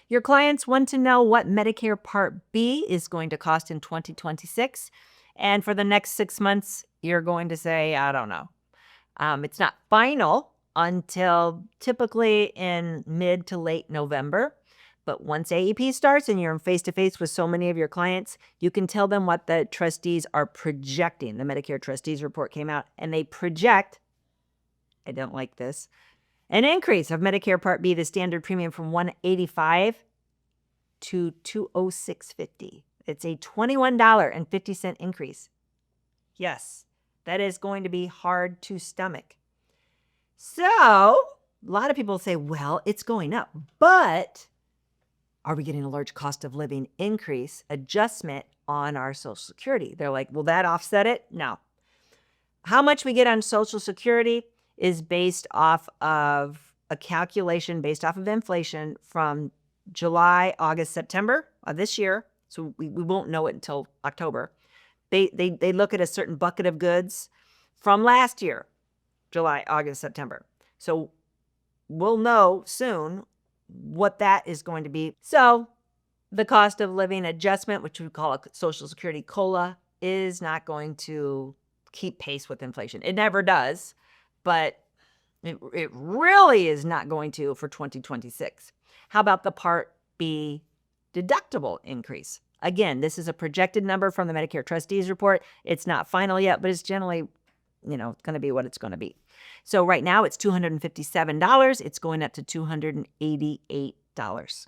Your clients want to know what Medicare Part B is going to cost in 2026. And for the next 6 months, you're going to say, I don't know. It's not final until typically in mid to late November. But once AEP starts and you're in face-to-face with so many of your clients, you can tell them what the trustees are projecting. The Medicare Trustees Report came out, and they project, I don't like this, an increase of Medicare Part B, the standard premium, from $185 to $206.50. It's a $21.50 increase. Yes, that is going to be hard to stomach. So a lot of people say, well, it's going up, but are we getting a large cost of living increase adjustment on our Social Security? They're like, will that offset it? No. How much we get on Social Security is based off of a calculation based off of inflation from July, August, September of this year. So we won't know it until October. They look at a certain bucket of goods from last year, July, August, September. So we'll know soon what that is going to be. So the cost of living adjustment, which we call a Social Security COLA, is not going to keep pace with inflation. It never does, but it really is not going to for 2026. How about the Part B deductible increase? Again, this is a projected number from the Medicare Trustees Report. It's not final yet, but it's generally, going to be what it's going to be. So right now it's $257. It's going up to $288.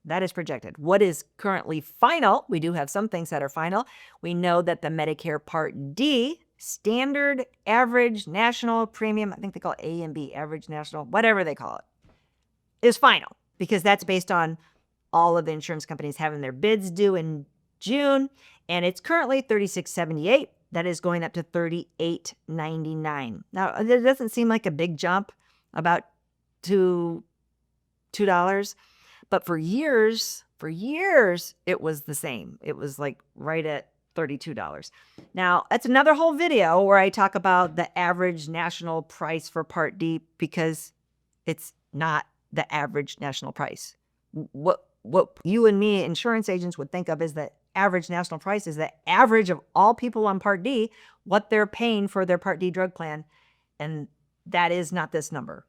That is projected. What is currently final? We do have some things that are final. We know that the Medicare Part D standard average national premium, I think they call it A and B, average national, whatever they call it, is final, because that's based on all of the insurance companies having their bids due in June, and it's currently $36.78. That is going up to $38.99. Now, it doesn't seem like a big jump, about $2, but for years, it was the same. It was like right at $32. Now, that's another whole video where I talk about the average national price for Part D, because it's not the average national price. What you and me, insurance agents, would think of as the average national price is the average of all people on Part D, what they're paying for their Part D drug plan. And that is not this number.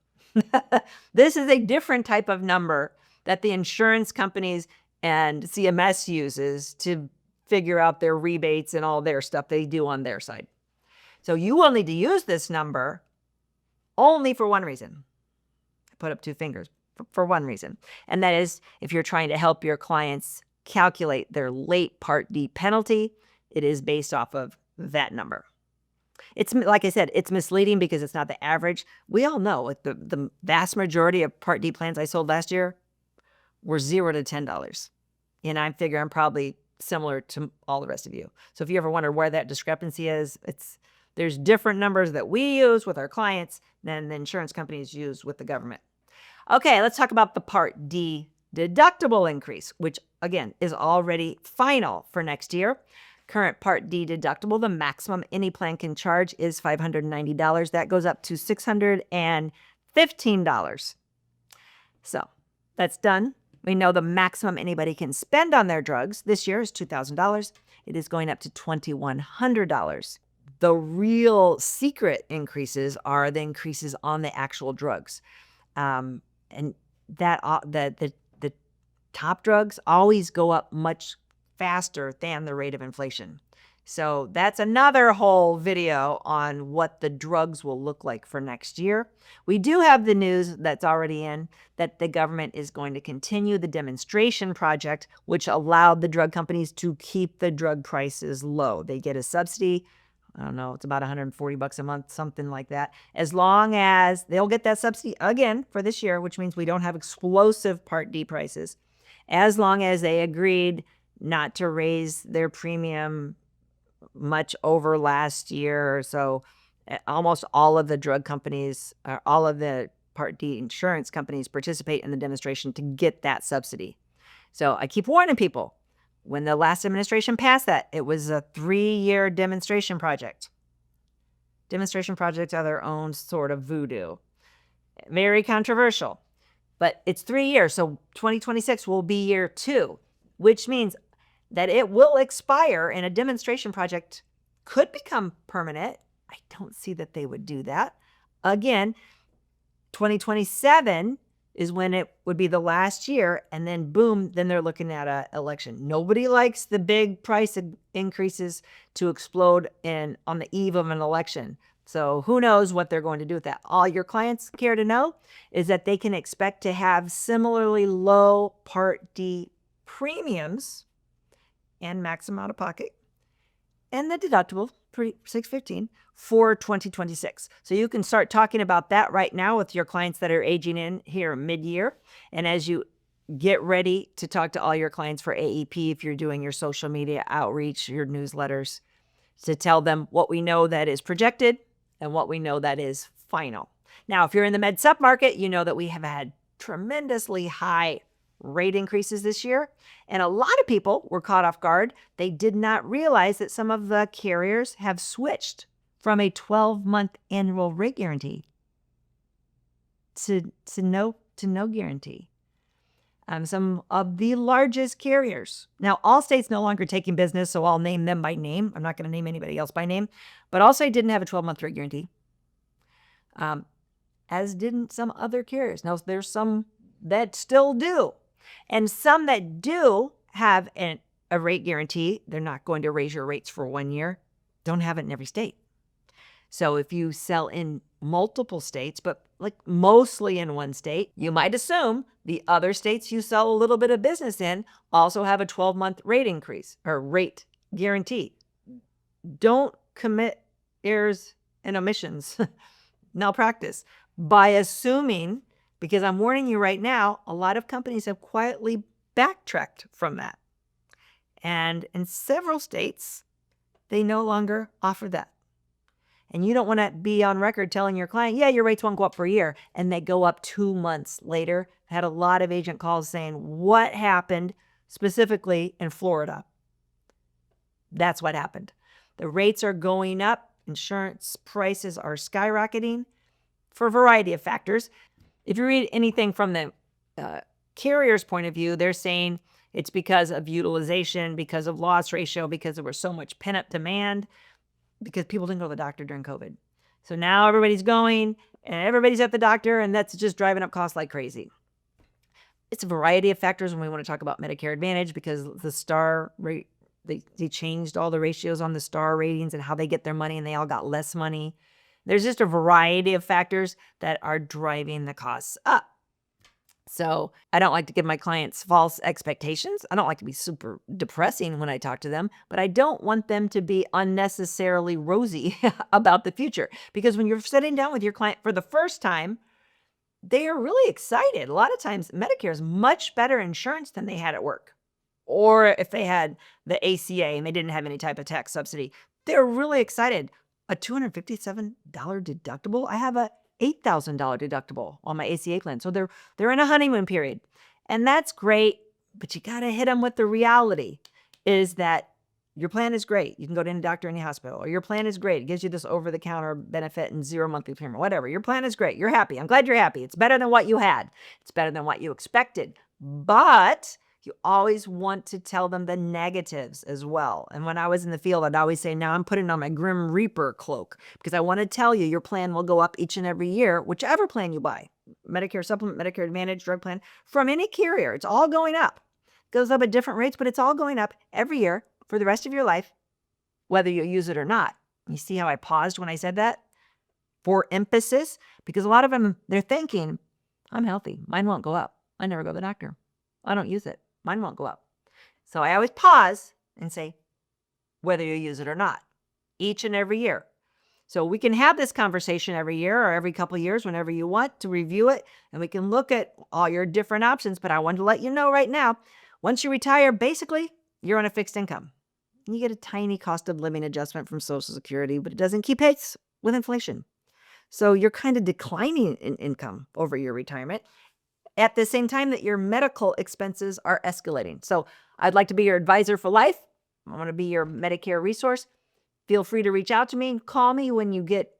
This is a different type of number that the insurance companies and CMS uses to figure out their rebates and all their stuff they do on their side. So you will need to use this number only for one reason. I put up two fingers. For one reason, and that is if you're trying to help your clients calculate their late Part D penalty, it is based off of that number. It's, like I said, it's misleading because it's not the average. We all know the vast majority of Part D plans I sold last year were $0 to $10. And I figure I'm probably similar to all the rest of you. So if you ever wonder where that discrepancy is, there's different numbers that we use with our clients than the insurance companies use with the government. Okay, let's talk about the Part D deductible increase, which again is already final for next year. Current Part D deductible, the maximum any plan can charge, is $590. That goes up to $615. So that's done. We know the maximum anybody can spend on their drugs this year is $2,000. It is going up to $2,100. The real secret increases are the increases on the actual drugs. And that the top drugs always go up much faster than the rate of inflation. So that's another whole video on what the drugs will look like for next year. We do have the news that's already in that the government is going to continue the demonstration project, which allowed the drug companies to keep the drug prices low. They get a subsidy. I don't know, it's about $140 a month, something like that. As long as they'll get that subsidy again for this year, which means we don't have explosive Part D prices, as long as they agreed not to raise their premium much over last year. So almost all of the drug companies, all of the Part D insurance companies participate in the demonstration to get that subsidy. So I keep warning people. When the last administration passed that, it was a 3-year demonstration project. Demonstration projects are their own sort of voodoo. Very controversial. But it's 3 years. So 2026 will be year 2, which means that it will expire and a demonstration project could become permanent. I don't see that they would do that. Again, 2027 is when it would be the last year, and then boom, then they're looking at an election. Nobody likes the big price increases to explode on the eve of an election. So who knows what they're going to do with that. All your clients care to know is that they can expect to have similarly low Part D premiums and maximum out of pocket and the deductible, $615 for 2026. So you can start talking about that right now with your clients that are aging in here mid-year. And as you get ready to talk to all your clients for AEP, if you're doing your social media outreach, your newsletters, to tell them what we know that is projected and what we know that is final. Now, if you're in the Med Sup market, you know that we have had tremendously high rate increases this year. And a lot of people were caught off guard. They did not realize that some of the carriers have switched from a 12-month annual rate guarantee to no guarantee. Some of the largest carriers. Now, Allstate's no longer taking business, so I'll name them by name. I'm not going to name anybody else by name. But Allstate didn't have a 12-month rate guarantee, as didn't some other carriers. Now, there's some that still do. And some that do have a rate guarantee, they're not going to raise your rates for 1 year, don't have it in every state. So if you sell in multiple states, but like mostly in one state, you might assume the other states you sell a little bit of business in also have a 12-month rate increase or rate guarantee. Don't commit errors and omissions, malpractice, by assuming, because I'm warning you right now, a lot of companies have quietly backtracked from that. And in several states, they no longer offer that. And you don't want to be on record telling your client, yeah, your rates won't go up for a year, and they go up 2 months later. I had a lot of agent calls saying, what happened specifically in Florida? That's what happened. The rates are going up. Insurance prices are skyrocketing for a variety of factors. If you read anything from the carrier's point of view, they're saying it's because of utilization, because of loss ratio, because there was so much pent-up demand, because people didn't go to the doctor during COVID. So now everybody's going and everybody's at the doctor, and that's just driving up costs like crazy. It's a variety of factors when we want to talk about Medicare Advantage, because the star rate, they changed all the ratios on the star ratings and how they get their money, and they all got less money. There's just a variety of factors that are driving the costs up. So I don't like to give my clients false expectations. I don't like to be super depressing when I talk to them, but I don't want them to be unnecessarily rosy about the future. Because when you're sitting down with your client for the first time, they are really excited. A lot of times Medicare is much better insurance than they had at work. Or if they had the ACA and they didn't have any type of tax subsidy, they're really excited. A $257 deductible? I have a $8,000 deductible on my ACA plan. So they're in a honeymoon period. And that's great, but you got to hit them with the reality is that your plan is great. You can go to any doctor, any hospital, or your plan is great. It gives you this over-the-counter benefit and 0 monthly payment, whatever. Your plan is great. You're happy. I'm glad you're happy. It's better than what you had. It's better than what you expected. But you always want to tell them the negatives as well. And when I was in the field, I'd always say, now I'm putting on my Grim Reaper cloak, because I want to tell you your plan will go up each and every year, whichever plan you buy. Medicare Supplement, Medicare Advantage, drug plan, from any carrier. It's all going up. It goes up at different rates, but it's all going up every year for the rest of your life, whether you use it or not. You see how I paused when I said that? For emphasis, because a lot of them, they're thinking, I'm healthy. Mine won't go up. I never go to the doctor. I don't use it. Mine won't go up. So I always pause and say, whether you use it or not, each and every year. So we can have this conversation every year or every couple of years, whenever you want to review it, and we can look at all your different options. But I want to let you know right now, once you retire, basically, you're on a fixed income. You get a tiny cost of living adjustment from Social Security, but it doesn't keep pace with inflation. So you're kind of declining in income over your retirement, at the same time that your medical expenses are escalating. So I'd like to be your advisor for life. I want to be your Medicare resource. Feel free to reach out to me. Call me when you get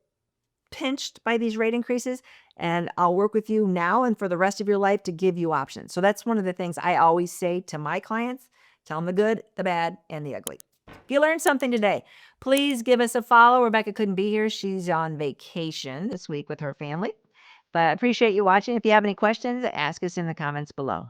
pinched by these rate increases. And I'll work with you now and for the rest of your life to give you options. So that's one of the things I always say to my clients. Tell them the good, the bad, and the ugly. If you learned something today, please give us a follow. Rebecca couldn't be here. She's on vacation this week with her family. But I appreciate you watching. If you have any questions, ask us in the comments below.